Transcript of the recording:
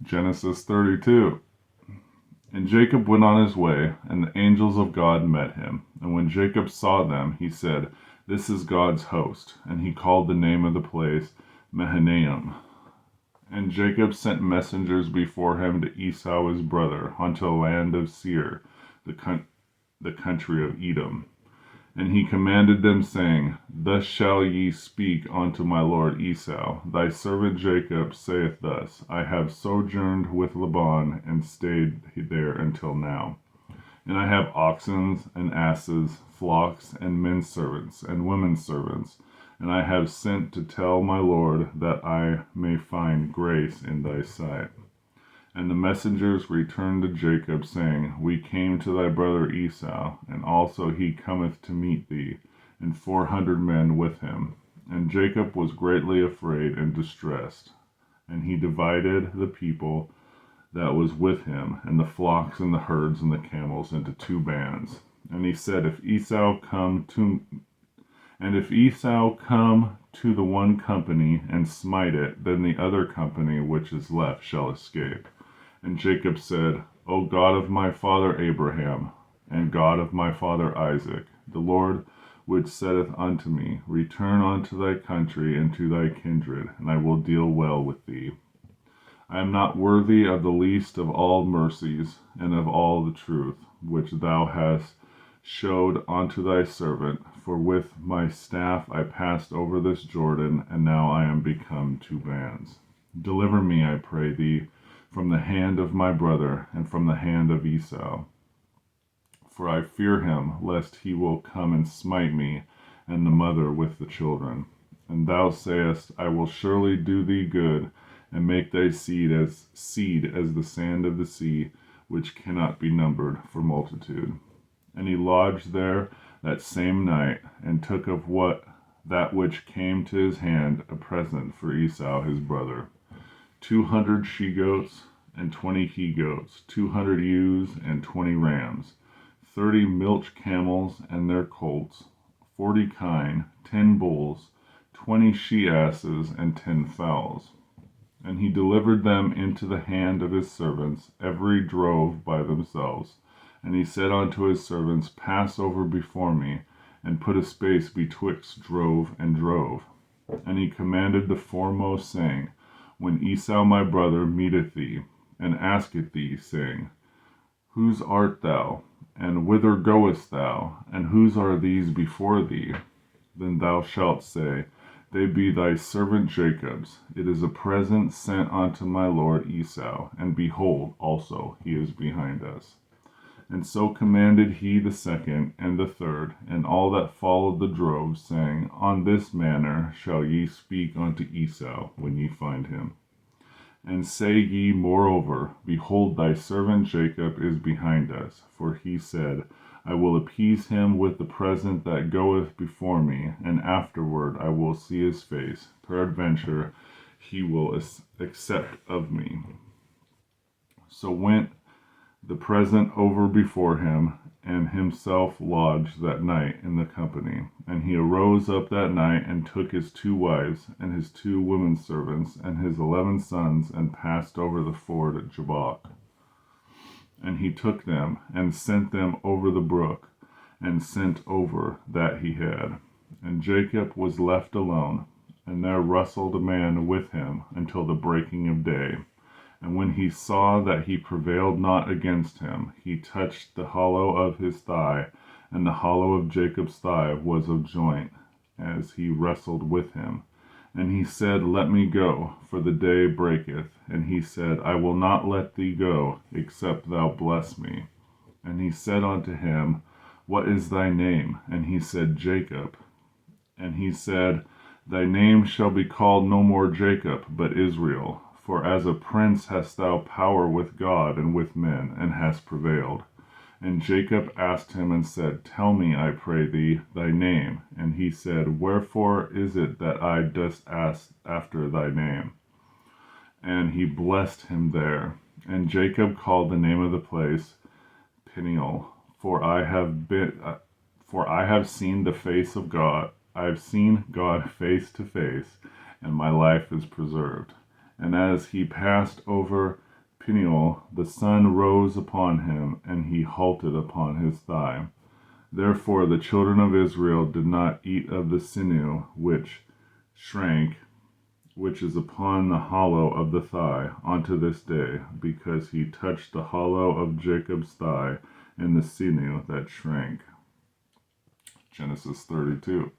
Genesis 32. And Jacob went on his way, and the angels of God met him. And when Jacob saw them, he said, "This is God's host." And he called the name of the place Mahanaim. And Jacob sent messengers before him to Esau his brother, unto the land of Seir, the country of Edom. And he commanded them, saying, Thus shall ye speak unto my lord Esau. Thy servant Jacob saith thus, I have sojourned with Laban, and stayed there until now. And I have oxen and asses, flocks, and men servants, and women servants. And I have sent to tell my lord that I may find grace in thy sight. And the messengers returned to Jacob, saying, We came to thy brother Esau, and also he cometh to meet thee, and 400 men with him. And Jacob was greatly afraid and distressed. And he divided the people that was with him, and the flocks and the herds and the camels, into 2 bands. And he said, If Esau come to the one company and smite it, then the other company which is left shall escape. And Jacob said, O God of my father Abraham, and God of my father Isaac, the Lord which saith unto me, Return unto thy country and to thy kindred, and I will deal well with thee. I am not worthy of the least of all mercies, and of all the truth, which thou hast showed unto thy servant, for with my staff I passed over this Jordan, and now I am become 2 bands. Deliver me, I pray thee, from the hand of my brother, and from the hand of Esau. For I fear him, lest he will come and smite me, and the mother with the children. And thou sayest, I will surely do thee good, and make thy seed as the sand of the sea, which cannot be numbered for multitude. And he lodged there that same night, and took of that which came to his hand a present for Esau his brother, 200 she-goats, and 20 he-goats, 200 ewes, and 20 rams, 30 milch camels and their colts, 40 kine, 10 bulls, 20 she-asses, and 10 fowls. And he delivered them into the hand of his servants, every drove by themselves. And he said unto his servants, Pass over before me, and put a space betwixt drove and drove. And he commanded the foremost, saying, When Esau my brother meeteth thee, and asketh thee, saying, Whose art thou, and whither goest thou, and whose are these before thee? Then thou shalt say, They be thy servant Jacob's. It is a present sent unto my lord Esau, and behold, also he is behind us. And so commanded he the second and the third, and all that followed the drove, saying, On this manner shall ye speak unto Esau when ye find him. And say ye moreover, Behold, thy servant Jacob is behind us. For he said, I will appease him with the present that goeth before me, and afterward I will see his face. Peradventure he will accept of me. So went the present over before him, and himself lodged that night in the company. And he arose up that night, and took his 2 wives, and his 2 women servants, and his 11 sons, and passed over the ford at Jabbok. And he took them, and sent them over the brook, and sent over that he had. And Jacob was left alone, and there wrestled a man with him until the breaking of day. And when he saw that he prevailed not against him, he touched the hollow of his thigh, and the hollow of Jacob's thigh was of joint, as he wrestled with him. And he said, Let me go, for the day breaketh. And he said, I will not let thee go, except thou bless me. And he said unto him, What is thy name? And he said, Jacob. And he said, Thy name shall be called no more Jacob, but Israel. For as a prince hast thou power with God and with men, and hast prevailed. And Jacob asked him and said, Tell me, I pray thee, thy name. And he said, Wherefore is it that I dost ask after thy name? And he blessed him there. And Jacob called the name of the place Peniel, for I have seen the face of God. I have seen God face to face, and my life is preserved. And as he passed over Peniel, the sun rose upon him, and he halted upon his thigh. Therefore the children of Israel did not eat of the sinew which shrank, which is upon the hollow of the thigh, unto this day, because he touched the hollow of Jacob's thigh and the sinew that shrank. Genesis 32.